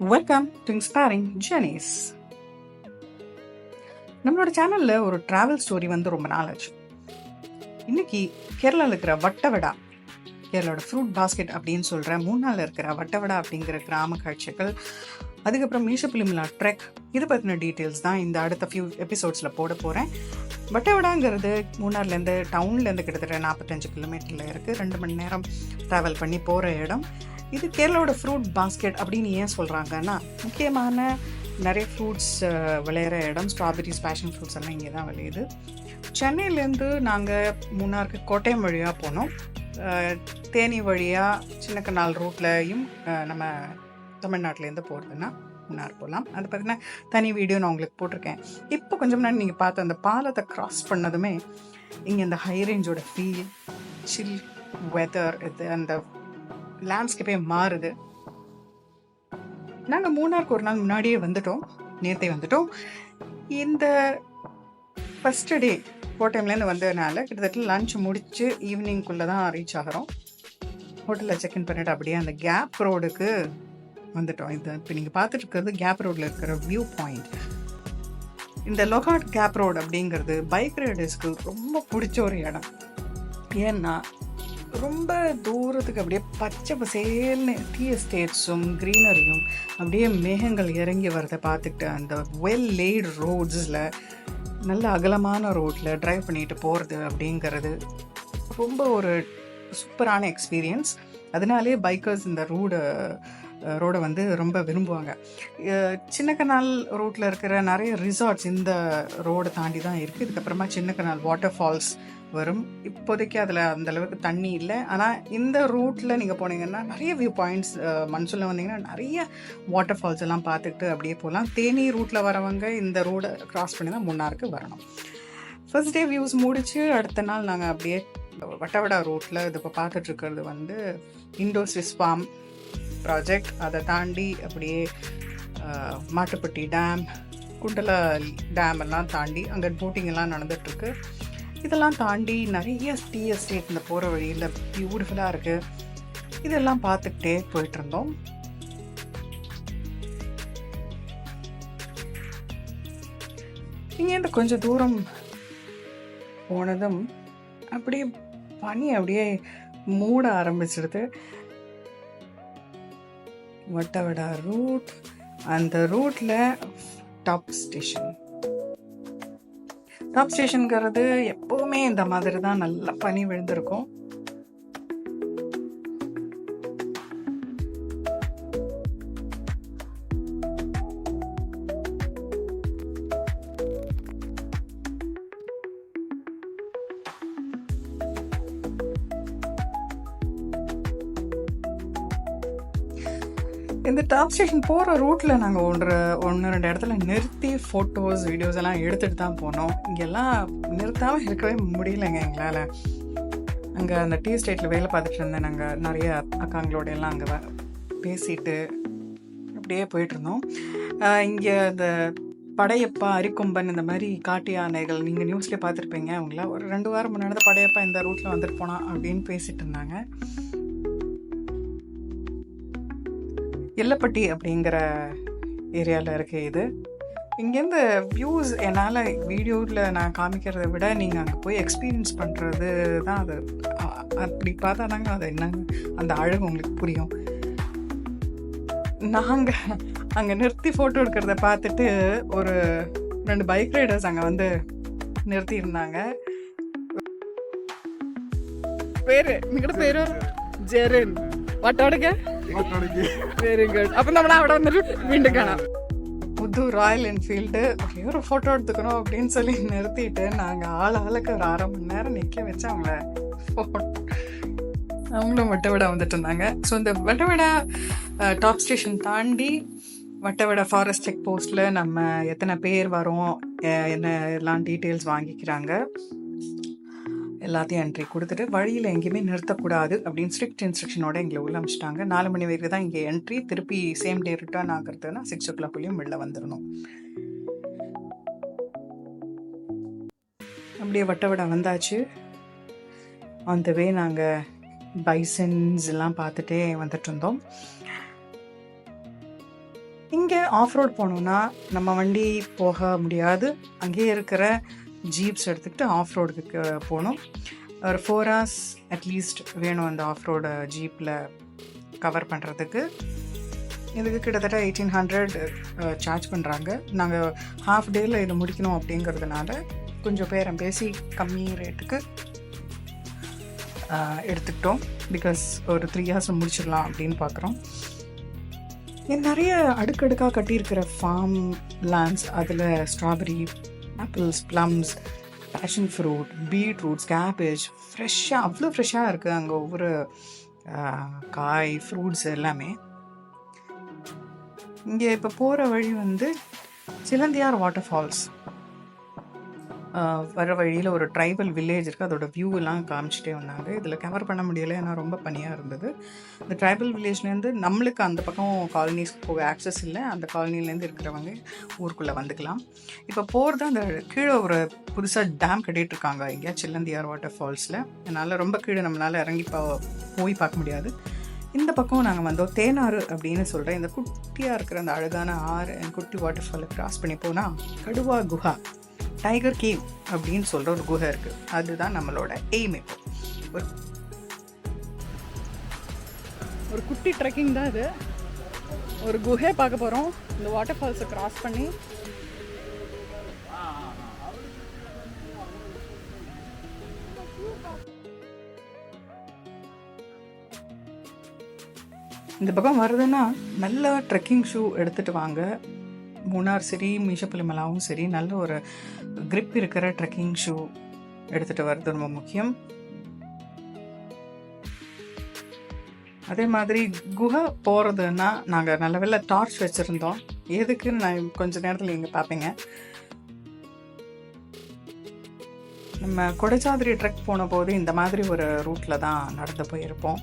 Welcome to inspiring journeys. நம்மளோட சேனலில் ஒரு ட்ராவல் ஸ்டோரி ரொம்ப நாள் ஆச்சு. இன்னைக்கு கேரளாவில் இருக்கிற வட்டவடா, கேரளாவோட ஃப்ரூட் பாஸ்கெட் அப்படின்னு சொல்கிற மூணாவில் இருக்கிற வட்டவடா அப்படிங்கிற கிராம காட்சிகள், அதுக்கப்புறம் மீஷப்பிலிமிலா ட்ரெக், இது பற்றின டீட்டெயில்ஸ் தான் இந்த அடுத்த ஃபியூ எபிசோட்ஸில் போட போகிறேன். வட்டவடாங்கிறது மூணார்லேருந்து டவுன்லேருந்து கிட்டத்தட்ட 45 கிலோமீட்டரில் இருக்குது. 2 மணி நேரம் ட்ராவல் பண்ணி போகிற இடம். இது கேரளாவோட ஃப்ரூட் பாஸ்கெட் அப்படின்னு ஏன் சொல்கிறாங்கன்னா, முக்கியமான நிறைய ஃப்ரூட்ஸ் விளையிற இடம். ஸ்ட்ராபெரிஸ், பேஷன் ஃப்ரூட்ஸ் எல்லாம் இங்கே தான் விளையுது. சென்னையிலேருந்து நாங்கள் மூணாருக்கு கோட்டயம் வழியாக போனோம். தேனி வழியாக சின்னக்கனால் ரூட்லையும் நம்ம தமிழ்நாட்டிலேருந்து போகிறதுன்னா மூணார் போகலாம். அதை பார்த்தீங்கன்னா தனி வீடியோ நான் உங்களுக்கு போட்டிருக்கேன். இப்போ கொஞ்சம் முன்னாடி நீங்கள் பார்த்த அந்த பாலத்தை க்ராஸ் பண்ணதுமே இங்கே இந்த ஹை ரேஞ்சோட ஃபீல், சில் வெதர், இது அந்த லேண்ட்ஸ்கேப்பே மாறுது. நாங்கள் மூணாருக்கு ஒரு நாள் முன்னாடியே வந்துட்டோம், நேற்றே வந்துட்டோம். இந்த ஃபஸ்ட்டு டே கோட்டயம்லேருந்து வந்ததுனால கிட்டத்தட்ட லஞ்ச் முடித்து ஈவினிங்குள்ளே தான் ரீச் ஆகிறோம். ஹோட்டலில் செக்இன் பண்ணிவிட்டு அப்படியே அந்த கேப் ரோடுக்கு வந்துட்டோம். இது இப்போ நீங்கள் பார்த்துட்டு இருக்கிறது கேப் ரோடில் இருக்கிற வியூ பாயிண்ட். இந்த லொகாட் கேப் ரோடு அப்படிங்கிறது பைக் ரைடர்ஸ்க்கு ரொம்ப பிடிச்ச ஒரு இடம். ஏன்னா ரொம்ப தூரத்துக்கு அப்படியே பச்சை பசேல்னு டீ எஸ்டேட்ஸும் க்ரீனரியும் அப்படியே மேகங்கள் இறங்கி வரதை பார்த்துக்கிட்டு அந்த வெல் லேய்டு ரோட்ஸில், நல்ல அகலமான ரோட்டில் ட்ரைவ் பண்ணிட்டு போகிறது அப்படிங்கிறது ரொம்ப ஒரு சூப்பரான எக்ஸ்பீரியன்ஸ். அதனாலே பைக்கர்ஸ் இந்த ரோடை ரொம்ப விரும்புவாங்க. சின்னக்கனால் ரோட்டில் இருக்கிற நிறைய ரிசார்ட்ஸ் இந்த ரோடை தாண்டி தான் இருக்குது. இதுக்கப்புறமா சின்னக்கனால் வாட்டர் ஃபால்ஸ் வரும். இப்போதைக்கு அதில் அந்தளவுக்கு தண்ணி இல்லை. ஆனால் இந்த ரூட்டில் நீங்கள் போனீங்கன்னா நிறைய வியூ பாயிண்ட்ஸ், மன்சூனில் வந்தீங்கன்னா நிறைய வாட்டர் ஃபால்ஸ் எல்லாம் பார்த்துட்டு அப்படியே போகலாம். தேனி ரூட்டில் வரவங்க இந்த ரோடை க்ராஸ் பண்ணி தான் மூணாருக்கு வரணும். ஃபர்ஸ்ட் டே வியூஸ் முடித்து அடுத்த நாள் நாங்கள் அப்படியே வட்டவடா ரோட்டில் இது இப்போ பார்த்துட்ருக்கிறது இண்டோ ஸ்விஸ் ஃபார்ம் ப்ராஜெக்ட். அதை தாண்டி அப்படியே மாட்டுப்பட்டி டேம், குண்டலா டேம் எல்லாம் தாண்டி அங்கே போட்டிங் எல்லாம் நடந்துகிட்ருக்கு. இதெல்லாம் தாண்டி நிறைய டீ எஸ்டேட் இந்த போகிற வழியில் பியூட்டிஃபுல்லாக இருக்குது. இதெல்லாம் பார்த்துக்கிட்டே போயிட்டுருந்தோம். இங்கேருந்து கொஞ்சம் தூரம் போனதும் அப்படியே பனி அப்படியே மூட ஆரம்பிச்சிடுது. வட்டவடா ரூட், அந்த ரூட்டில் டாப் ஸ்டேஷனுங்கிறது எப்போவுமே இந்த மாதிரி தான் நல்லா பனி விழுந்திருக்கும். இந்த டாப் ஸ்டேஷன் போகிற ரூட்டில் நாங்கள் ஒன்று ரெண்டு இடத்துல நிறுத்தி ஃபோட்டோஸ், வீடியோஸ் எல்லாம் எடுத்துகிட்டு தான் போனோம். இங்கெல்லாம் நிறுத்தாமல் இருக்கவே முடியலைங்க எங்களால். அங்கே அந்த டீ எஸ்டேட்டில் வேலை பார்த்துட்டு இருந்தேன். நாங்கள் நிறைய அக்காங்களோட எல்லாம் அங்கே பேசிட்டு அப்படியே போயிட்டுருந்தோம். இங்கே இந்த படையப்பா, அரிக்கொம்பன், இந்த மாதிரி காட்டு யானைகள் நீங்கள் நியூஸ்லேயே பார்த்துருப்பீங்க. அவங்கள ஒரு 2 வாரம் முன்னாடி தான் படையப்பா இந்த ரூட்டில் வந்துட்டு போனான் அப்படின்னு பேசிகிட்டு இருந்தாங்க. எல்லப்பட்டி அப்படிங்கிற ஏரியாவில் இருக்கு இது. இங்கேருந்து வியூஸ் என்னால் வீடியோவில் நான் காமிக்கிறத விட நீங்கள் அங்கே போய் எக்ஸ்பீரியன்ஸ் பண்ணுறது தான் அது. அப்படி பார்த்தா தாங்க அது என்னங்க அந்த அழகு உங்களுக்கு புரியும். நாங்கள் அங்கே நிறுத்தி ஃபோட்டோ எடுக்கிறத பார்த்துட்டு ஒரு 2 பைக் ரைடர்ஸ் அங்கே நிறுத்தி இருந்தாங்க. നിങ്ങളുടെ പേര് ജെറിൻ വട്ടവടക്ക്. Very good. അപ്പം നമ്മൾ അവിടെ വന്നിട്ട് വീണ്ടും കാണാം. புது ராயல் என்ஃபீல்டு ஒரே ஒரு ஃபோட்டோ எடுத்துக்கணும் அப்படின்னு சொல்லி நிறுத்திட்டு நாங்கள் ஆளுக்கு ஒரு 1/2 மணி நேரம் நிற்க வச்சு அவங்களும் வட்டவடா வந்துட்டு இருந்தாங்க. ஸோ இந்த வட்டவடா டாப் ஸ்டேஷன் தாண்டி வட்டவடா ஃபாரஸ்ட் செக் போஸ்ட்டில் நம்ம எத்தனை பேர் வரோம், என்ன எல்லாம் டீட்டெயில்ஸ் வாங்கிக்கிறாங்க. எல்லாத்தையும் என்ட்ரி கொடுத்துட்டு வழியில் எங்கேயுமே நிறுத்தக்கூடாது அப்படின்னு ஸ்ட்ரிக்ட் இன்ஸ்ட்ரக்ஷனோட எங்களை உள்ள அமிச்சிட்டாங்க. 4 மணி வரைக்கும் தான் இங்கே என்ட்ரி. திருப்பி சேம் டே ரிட்டர்ன் ஆகிறதுனா 6 o'clock வெளில வந்துடணும். அப்படியே வட்டவடா வந்தாச்சு. அந்த வே நாங்கள் பைசன்ஸ் எல்லாம் பார்த்துட்டே வந்துட்டு இருந்தோம். இங்கே ஆஃப் ரோட் போகணுன்னா நம்ம வண்டி போக முடியாது. அங்கேயே இருக்கிற ஜீப்ஸ் எடுத்துக்கிட்டு ஆஃப் ரோடுக்கு போகணும். ஒரு 4 hours அட்லீஸ்ட் வேணும் அந்த ஆஃப் ரோடு ஜீப்பில் கவர் பண்ணுறதுக்கு. இதுக்கு கிட்டத்தட்ட 1800 சார்ஜ் பண்ணுறாங்க. நாங்கள் ஹாஃப் டேயில் இதை முடிக்கணும் அப்படிங்கிறதுனால கொஞ்சம் பேரம் பேசி கம்மி ரேட்டுக்கு எடுத்துக்கிட்டோம். பிகாஸ் ஒரு 3 hours முடிச்சிடலாம் அப்படின்னு பார்க்குறோம். நிறைய அடுக்கடுக்காக கட்டியிருக்கிற ஃபார்ம் லேண்ட்ஸ், அதில் strawberry, apples, plums, passion fruit, beetroots, cabbage ஃப்ரெஷ்ஷாக, அவ்வளோ ஃப்ரெஷ்ஷாக இருக்குது அங்கே ஒவ்வொரு காய், ஃப்ரூட்ஸ் எல்லாமே. இங்கே இப்போ போகிற வழி வந்து சிலந்தியார் வாட்டர் ஃபால்ஸ். வர வழியில் ஒரு ட்ரைபல் வில்லேஜ் இருக்குது, அதோட வியூ எல்லாம் காமிச்சிட்டே வந்தாங்க. இதில் கவர் பண்ண முடியலை, ஏன்னா ரொம்ப பனியாக இருந்தது. இந்த ட்ரைபல் வில்லேஜ்லேருந்து நம்மளுக்கு அந்த பக்கம் காலனிஸ்க்கு போக ஆக்சஸ் இல்லை. அந்த காலனிலேருந்து இருக்கிறவங்க ஊருக்குள்ளே வந்துக்கலாம். இப்போ போகிறது அந்த கீழே ஒரு புதுசாக டேம் கட்டிகிட்ருக்காங்க இங்கே சிலந்தியார் வாட்டர் ஃபால்ஸில். அதனால் ரொம்ப கீழே நம்மளால் இறங்கி போய் பார்க்க முடியாது. இந்த பக்கம் நாங்கள் வந்தோம். தேனாறு அப்படின்னு சொல்கிறேன். இந்த குட்டியாக இருக்கிற அந்த அழகான ஆறு குட்டி வாட்டர் ஃபாலை கிராஸ் பண்ணி போனால் கடுவா குஹா, டைகர் கேவ் அப்படின்னு சொல்கிற ஒரு குகை இருக்குது. அதுதான் நம்மளோட எய்ம். இப்போ ஒரு குட்டி ட்ரெக்கிங் தான் இது. ஒரு குகை பார்க்க போகிறோம் இந்த வாட்டர் ஃபால்ஸை கிராஸ் பண்ணி. இந்த பக்கம் வருதுன்னா நல்ல ட்ரெக்கிங் ஷூ எடுத்துகிட்டு வாங்க. மூணார் சரி, மீஷப்புலிமலாவும் சரி, நல்ல ஒரு கிரிப் இருக்கிற ட்ரெக்கிங் ஷூ எடுத்துகிட்டு வர்றது ரொம்ப முக்கியம். அதே மாதிரி குகை போகிறதுன்னா நாங்கள் நல்ல வேளை டார்ச் வச்சுருந்தோம். எதுக்குன்னு நான் கொஞ்சம் நேரத்தில் நீங்கள் பார்ப்பீங்க. நம்ம கொடைச்சாதிரி ட்ரெக் போன போது இந்த மாதிரி ஒரு ரூட்டில் தான் நடந்து போயிருப்போம்.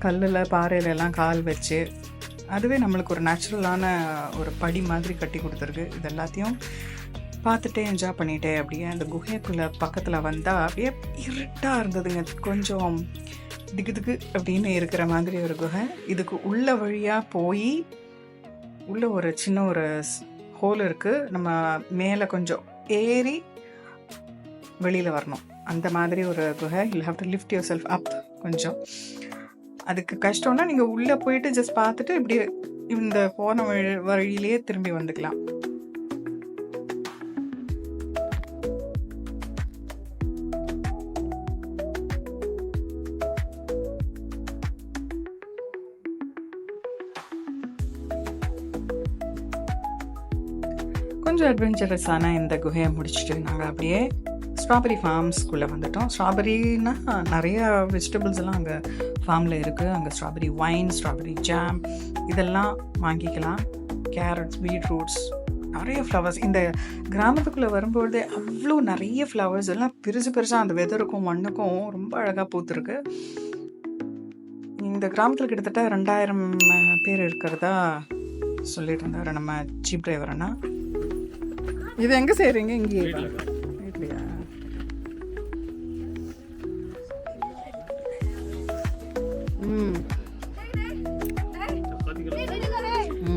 கல்லில் பாறையிலெல்லாம் கால் வச்சு அதுவே நம்மளுக்கு ஒரு நேச்சுரலான ஒரு படி மாதிரி கட்டி கொடுத்துருக்கு. இது எல்லாத்தையும் பார்த்துட்டே என்ஜாய் பண்ணிகிட்டே அப்படியே அந்த குகைக்குள்ளே பக்கத்தில் வந்தால் அப்படியே இருட்டாக இருந்ததுங்க. கொஞ்சம் திக்கு அப்படின்னு இருக்கிற மாதிரி ஒரு குகை. இதுக்கு உள்ள வழியாக போய் உள்ள ஒரு சின்ன ஒரு ஹோல் இருக்குது. நம்ம மேலே கொஞ்சம் ஏறி வெளியில் வரணும். அந்த மாதிரி ஒரு குகை. You have to lift yourself up. கொஞ்சம் அதுக்கு கஷ்டம்னா நீங்கள் உள்ளே போயிட்டு ஜஸ்ட் பார்த்துட்டு இப்படி இந்த போன வழியிலேயே திரும்பி வந்துக்கலாம். கொஞ்சம் அட்வென்ச்சரஸான இந்த குகையை முடிச்சுட்டு நாங்கள் அப்படியே ஸ்ட்ராபெரி ஃபார்ம்ஸ்குள்ளே வந்துட்டோம். ஸ்ட்ராபெரின்னா நிறையா வெஜிடபிள்ஸ் எல்லாம் அங்கே ஃபார்மில் இருக்குது. அங்கே ஸ்ட்ராபெரி வைன், ஸ்ட்ராபெரி ஜாம் இதெல்லாம் வாங்கிக்கலாம். கேரட்ஸ், பீட்ரூட்ஸ், நிறைய ஃப்ளவர்ஸ். இந்த கிராமத்துக்குள்ளே வரும்பொழுதே அவ்வளோ நிறைய ஃப்ளவர்ஸ் எல்லாம் பெருசாக அந்த வெதருக்கும் மண்ணுக்கும் ரொம்ப அழகாக பூத்துருக்கு. இந்த கிராமத்தில் கிட்டத்தட்ட 2000 பேர் இருக்கிறதா சொல்லிட்டு இருந்தார் நம்ம ஜீப் டிரைவர்னா. இது எங்கே செய்கிறீங்க? இங்கேயே வீட்லையா?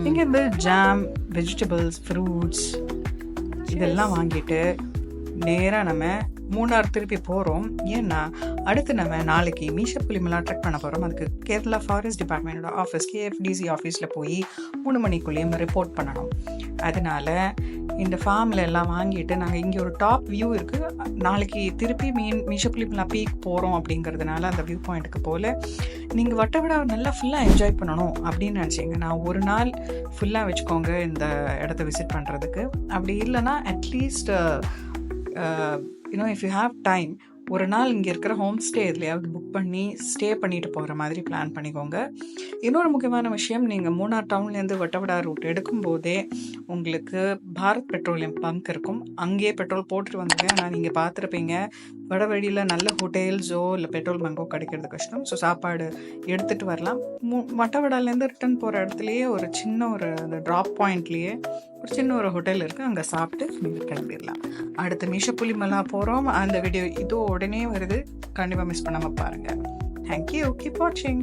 இங்கே இந்த ஜாம், வெஜிடபிள்ஸ், ஃப்ரூட்ஸ் இதெல்லாம் வாங்கிட்டு நேராக நம்ம மூணார் திருப்பி போகிறோம். ஏன்னா அடுத்து நம்ம நாளைக்கு மீஷப்புலிமலா ட்ரெக் பண்ண போகிறோம். அதுக்கு கேரளா ஃபாரஸ்ட் டிபார்ட்மெண்ட்டோட ஆஃபீஸ் KFDC ஆஃபீஸில் போய் 3 மணிக்குள்ளேயும் ரிப்போர்ட் பண்ணணும். அதனால் இந்த ஃபார்மில் எல்லாம் வாங்கிட்டு நாங்கள் இங்கே ஒரு டாப் வியூ இருக்குது. நாளைக்கு திருப்பி மீஷப்புலிமலா பீக் போகிறோம் அப்படிங்கிறதுனால அந்த வியூ பாயிண்ட்டுக்கு போல் நீங்கள் வட்டவிட நல்லா ஃபுல்லாக என்ஜாய் பண்ணணும் அப்படின்னு நினச்சிங்கன்னா ஒரு நாள் ஃபுல்லாக வச்சுக்கோங்க இந்த இடத்த விசிட் பண்ணுறதுக்கு. அப்படி இல்லைன்னா at least if you have time, ஒரு நாள் இங்கே இருக்கிற ஹோம் ஸ்டே எதுலையாவது புக் பண்ணி ஸ்டே பண்ணிட்டு போகிற மாதிரி பிளான் பண்ணிக்கோங்க. இன்னொரு முக்கியமான விஷயம், நீங்கள் மூணார் டவுன்லேருந்து வட்டவடா ரூட் எடுக்கும்போதே உங்களுக்கு பாரத் பெட்ரோலியம் பங்க் இருக்கும். அங்கேயே பெட்ரோல் போட்டுட்டு வந்துங்க. ஆனால் நீங்கள் பார்த்துருப்பீங்க வட வழியில் நல்ல ஹோட்டல்ஸோ இல்லை பெட்ரோல் பங்கோ கிடைக்கிறது கஷ்டம். ஸோ சாப்பாடு எடுத்துகிட்டு வரலாம். வட்டவடாலேருந்து ரிட்டர்ன் போகிற இடத்துலையே ஒரு சின்ன ஒரு அந்த ட்ராப் பாயிண்ட்லேயே ஒரு சின்ன ஒரு ஹோட்டல் இருக்குது. அங்கே சாப்பிட்டு நீங்கள் கிளம்பிடலாம். அடுத்து மீஷப்புலிமலா போகிறோம். அந்த வீடியோ இதோ உடனே வருது. கண்டிப்பாக மிஸ் பண்ணாமல் பாருங்கள். தேங்க்யூ. கீப் வாட்சிங்.